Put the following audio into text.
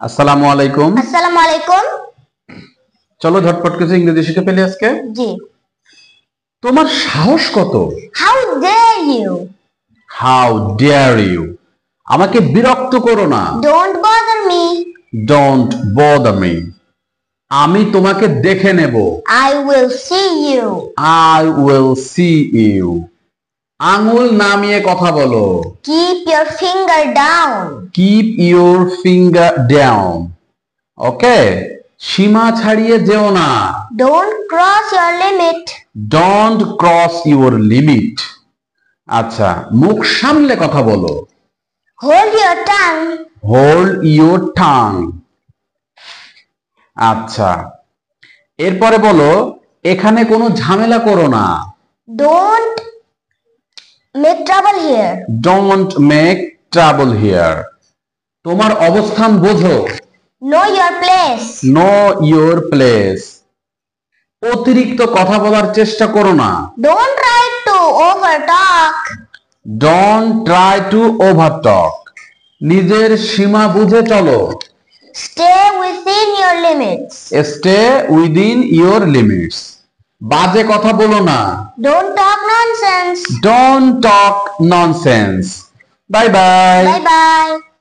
আসসালামু আলাইকুম। আসসালামু আলাইকুম। চলো ঝটপট কিছু ইংরেজি শিখে ফেলি আজকে। জি। তোমার সাহস কত? How dare you. How dare you. আমাকে বিরক্ত করো না। Don't bother me. Don't bother me. আমি তোমাকে দেখে নেব। I will see you. I will see you. আঙুল নামিয়ে কথা বলো। Keep your finger down. Keep your finger down. Okay, সীমা ছাড়িয়ে যেও না। Don't cross your limit. Don't cross your limit. আচ্ছা, মুখ সামলে কথা বলো। Hold your tongue. Hold your tongue. আচ্ছা, এরপরে বলো এখানে কোনো ঝামেলা করো না। Don't make trouble here. Don't make trouble here. তোমার অবস্থান বোঝো। Know your place. Know your place. অতিরিক্ত কথা বলার চেষ্টা করো না। Don't try to over talk. Don't try to over talk. নিজের সীমা বুঝে চলো। Stay within your limits. Stay within your limits. বাজে কথা বলো না। Don't talk nonsense. Don't talk nonsense. Bye bye. Bye by.